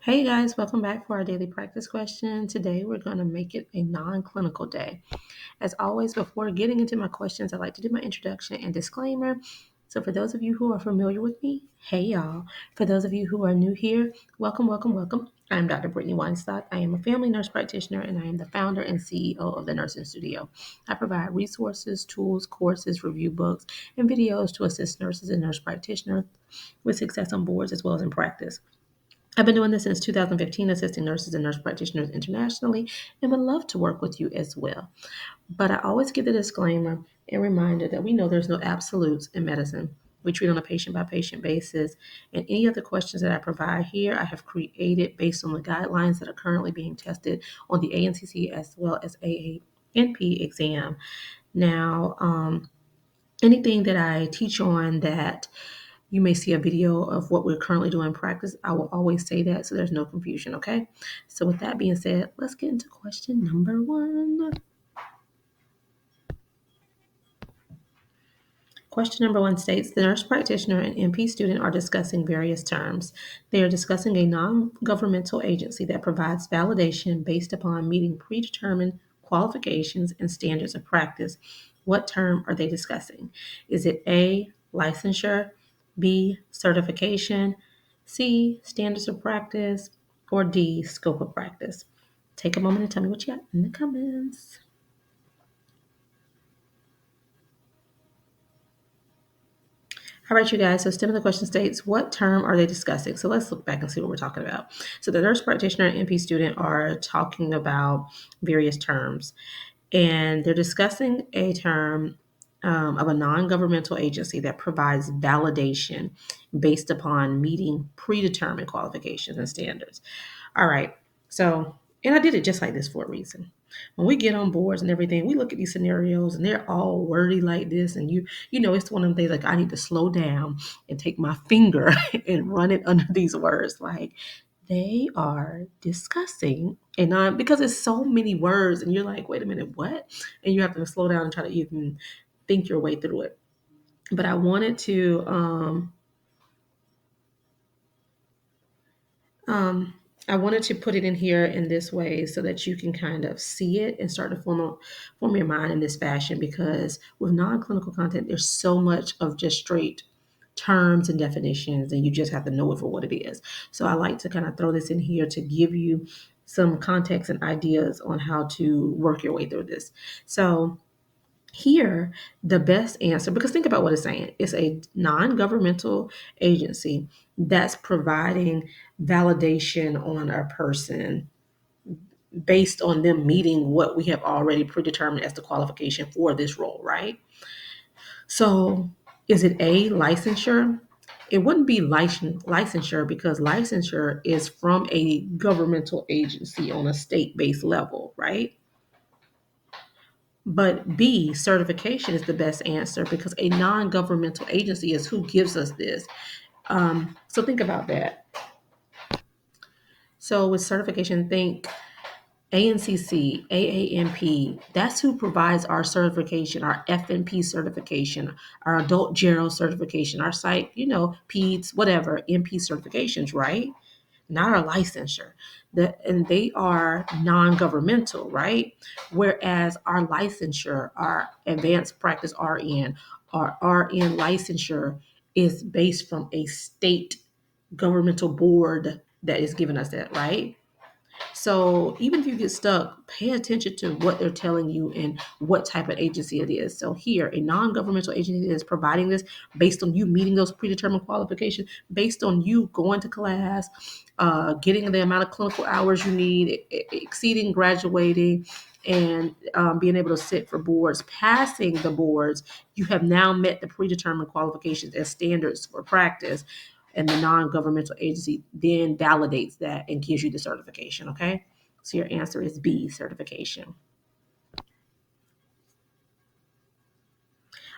Hey guys, welcome back for our daily practice question. Today we're going to make it a non clinical day. As always, before getting into my questions, I'd like to do my introduction and disclaimer. So, for those of you who are familiar with me, hey y'all. For those of you who are new here, welcome, welcome, welcome. I'm Dr. Brittany Weinstock. I am a family nurse practitioner and I am the founder and CEO of the Nursing Studio. I provide resources, tools, courses, review books, and videos to assist nurses and nurse practitioners with success on boards as well as in practice. I've been doing this since 2015, assisting nurses and nurse practitioners internationally, and would love to work with you as well. But I always give the disclaimer and reminder that we know there's no absolutes in medicine. We treat on a patient by patient basis, and any of the questions that I provide here, I have created based on the guidelines that are currently being tested on the ANCC as well as AANP exam. Now, anything that I teach on that you may see a video of what we're currently doing in practice. I will always say that so there's no confusion, okay? So, with that being said, let's get into question number one. Question number one states the nurse practitioner and MP student are discussing various terms. They are discussing a non governmental agency that provides validation based upon meeting predetermined qualifications and standards of practice. What term are they discussing? Is it A, licensure, B, certification, C, standards of practice, or D, scope of practice? Take a moment and tell me what you got in the comments. All right, you guys. So, stem of the question states, what term are they discussing? So, let's look back and see what we're talking about. So, the nurse practitioner and NP student are talking about various terms, and they're discussing a term of a non governmental agency that provides validation based upon meeting predetermined qualifications and standards. All right. So, and I did it just like this for a reason. When we get on boards and everything, we look at these scenarios and they're all wordy like this. And you know, it's one of them things like I need to slow down and take my finger and run it under these words. Like they are discussing and because it's so many words and you're like, wait a minute, what? And you have to slow down and try to even think your way through it. But I wanted to Um, I wanted to put it in here in this way so that you can kind of see it and start to form your mind in this fashion because with non-clinical content, there's so much of just straight terms and definitions, and you just have to know it for what it is. So I like to kind of throw this in here to give you some context and ideas on how to work your way through this. So here, the best answer, because think about what it's saying. It's a non governmental agency that's providing validation on a person based on them meeting what we have already predetermined as the qualification for this role, right? So, is it A, licensure? It wouldn't be licensure because licensure is from a governmental agency on a state based level, right? But B, certification is the best answer because a non governmental agency is who gives us this. So think about that. So with certification, think ANCC, AANP, that's who provides our certification, our FNP certification, our adult general certification, our site, PEDS, whatever, NP certifications, right? Not our licensure. And they are non-governmental, right? Whereas our licensure, our advanced practice RN, our RN licensure is based from a state governmental board that is giving us that, right? So even if you get stuck, pay attention to what they're telling you and what type of agency it is. So here, a non-governmental agency is providing this based on you meeting those predetermined qualifications, based on you going to class, getting the amount of clinical hours you need, exceeding graduating, and being able to sit for boards, passing the boards. You have now met the predetermined qualifications and standards for practice and the non-governmental agency then validates that and gives you the certification, okay? So your answer is B, certification.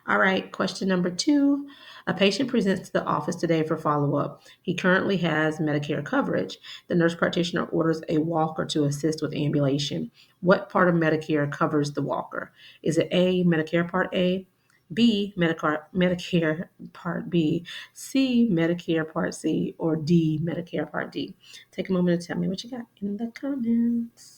All right, question number two. A patient presents to the office today for follow-up. He currently has Medicare coverage. The nurse practitioner orders a walker to assist with ambulation. What part of Medicare covers the walker? Is it A, Medicare Part A, B, Medicare Part B, C, Medicare Part C, or D, Medicare Part D? Take a moment to tell me what you got in the comments.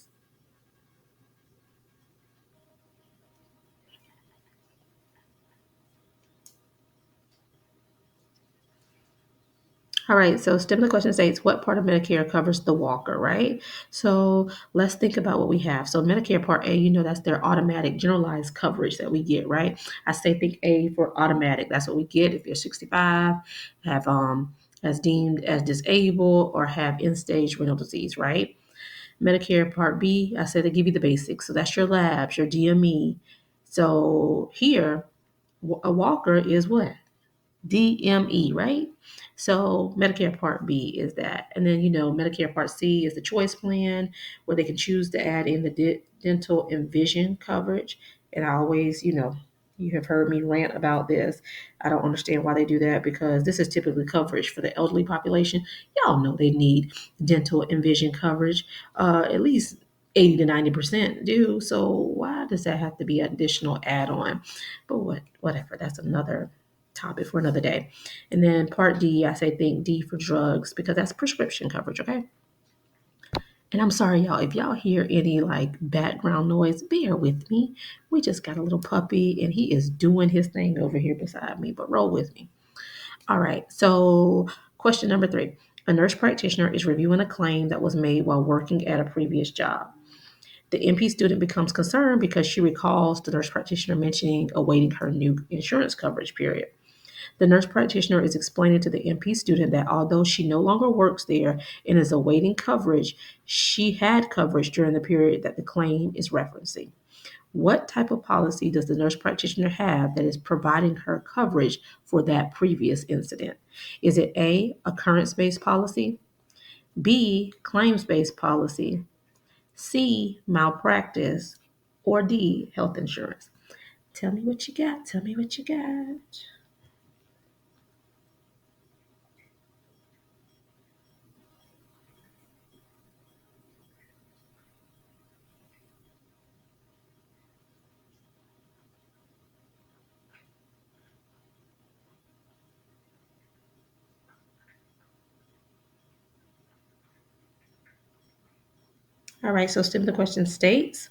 All right, so STEM the question states what part of Medicare covers the walker, right? So let's think about what we have. So Medicare Part A, that's their automatic generalized coverage that we get, right? I say think A for automatic. That's what we get if you're 65, have as deemed as disabled, or have end-stage renal disease, right? Medicare Part B, I say they give you the basics. So that's your labs, your DME. So here, a walker is what? DME, right? So Medicare Part B is that. And then, Medicare Part C is the choice plan where they can choose to add in the dental and vision coverage. And I always, you have heard me rant about this. I don't understand why they do that because this is typically coverage for the elderly population. Y'all know they need dental and vision coverage. At least 80 to 90% do. So why does that have to be an additional add-on? But whatever, that's another topic for another day. And then part D, I say think D for drugs because that's prescription coverage, okay? And I'm sorry, y'all, if y'all hear any like background noise, bear with me. We just got a little puppy and he is doing his thing over here beside me, but roll with me. All right, so question number 3. A nurse practitioner is reviewing a claim that was made while working at a previous job. The NP student becomes concerned because she recalls the nurse practitioner mentioning awaiting her new insurance coverage period. The nurse practitioner is explaining to the MP student that although she no longer works there and is awaiting coverage, she had coverage during the period that the claim is referencing. What type of policy does the nurse practitioner have that is providing her coverage for that previous incident? Is it A, occurrence based policy, B, claims based policy, C, malpractice, or D, health insurance? Tell me what you got. Tell me what you got. All right, so STEM the question states,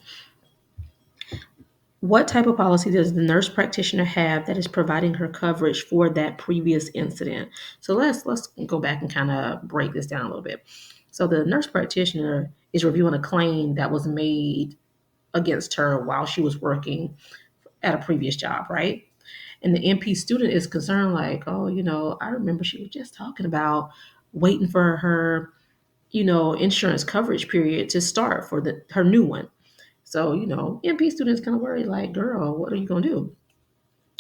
what type of policy does the nurse practitioner have that is providing her coverage for that previous incident? So let's go back and kind of break this down a little bit. So the nurse practitioner is reviewing a claim that was made against her while she was working at a previous job, right? And the NP student is concerned, like, oh, I remember she was just talking about waiting for her, insurance coverage period to start for her new one. So, NP students kind of worried, like, girl, what are you going to do?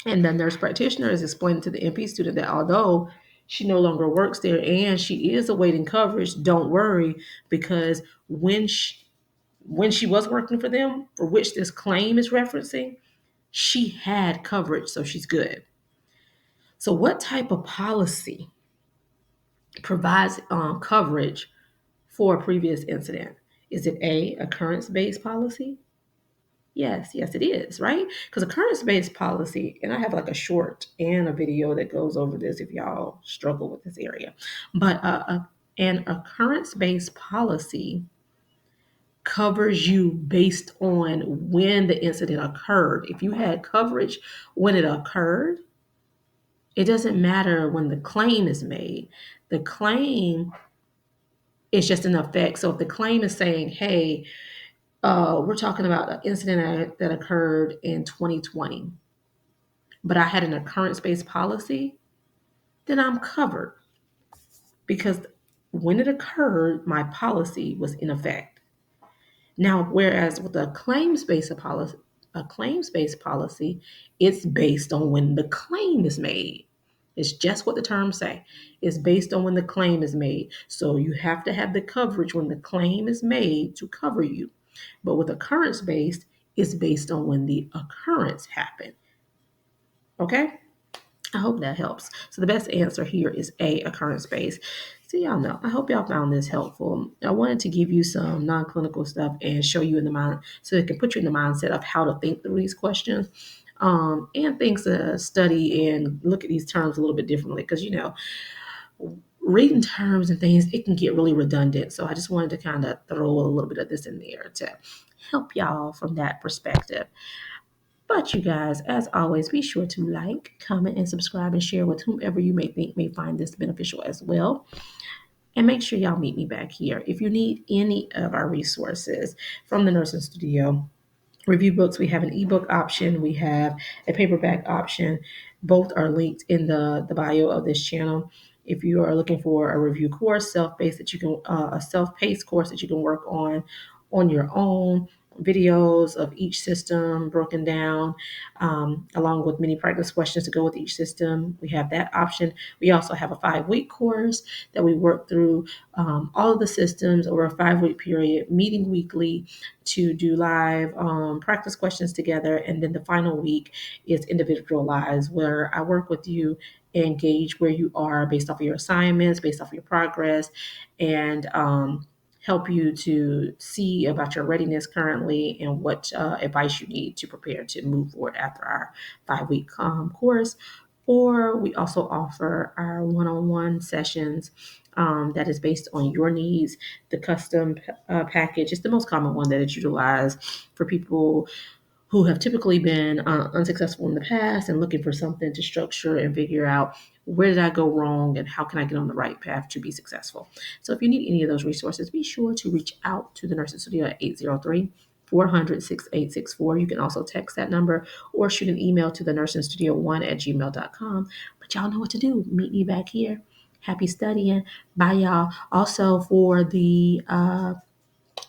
And the nurse practitioner is explaining to the NP student that although she no longer works there and she is awaiting coverage, don't worry because when she was working for them, for which this claim is referencing, she had coverage, so she's good. So, what type of policy provides coverage for a previous incident? Is it A, occurrence based policy? Yes, it is, right? Because occurrence based policy, and I have like a short and a video that goes over this if y'all struggle with this area. But an occurrence based policy covers you based on when the incident occurred. If you had coverage when it occurred, it doesn't matter when the claim is made. The claim is just an effect. So if the claim is saying, hey, we're talking about an incident that occurred in 2020, but I had an occurrence based policy, then I'm covered because when it occurred, my policy was in effect. Now, whereas with a claims based policy, it's based on when the claim is made. It's just what the terms say. It's based on when the claim is made. So you have to have the coverage when the claim is made to cover you. But with occurrence based, it's based on when the occurrence happened. Okay? I hope that helps. So the best answer here is A, occurrence based. So y'all know. I hope y'all found this helpful. I wanted to give you some non-clinical stuff and show you in the mind so it can put you in the mindset of how to think through these questions. and things to study and look at these terms a little bit differently because, reading terms and things, it can get really redundant. So I just wanted to kind of throw a little bit of this in there to help y'all from that perspective. But you guys, as always, be sure to like, comment, and subscribe and share with whomever you may think may find this beneficial as well. And make sure y'all meet me back here. If you need any of our resources from the Nursing Studio, review books, we have an ebook option, we have a paperback option. Both are linked in the bio of this channel. If you are looking for a review course, self-paced that you can a self-paced course that you can work on your own, videos of each system broken down, along with many practice questions to go with each system. We have that option. We also have a 5-week course that we work through all of the systems over a 5-week period, meeting weekly to do live practice questions together. And then the final week is individualized, where I work with you and gauge where you are based off of your assignments, based off of your progress, and help you to see about your readiness currently and what advice you need to prepare to move forward after our 5-week course. Or we also offer our one-on-one sessions that is based on your needs. The custom package is the most common one that is utilized for people who have typically been unsuccessful in the past and looking for something to structure and figure out where did I go wrong and how can I get on the right path to be successful. So if you need any of those resources, be sure to reach out to the Nursing Studio at 803 400 6864. You can also text that number or shoot an email to the nursing studio one at gmail.com. But y'all know what to do. Meet me back here. Happy studying. Bye, y'all. Also, for the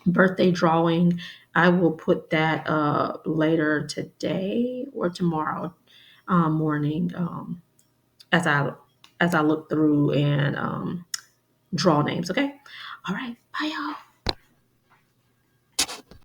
birthday drawing, I will put that later today or tomorrow morning as I look through and draw names. Okay. All right. Bye, y'all.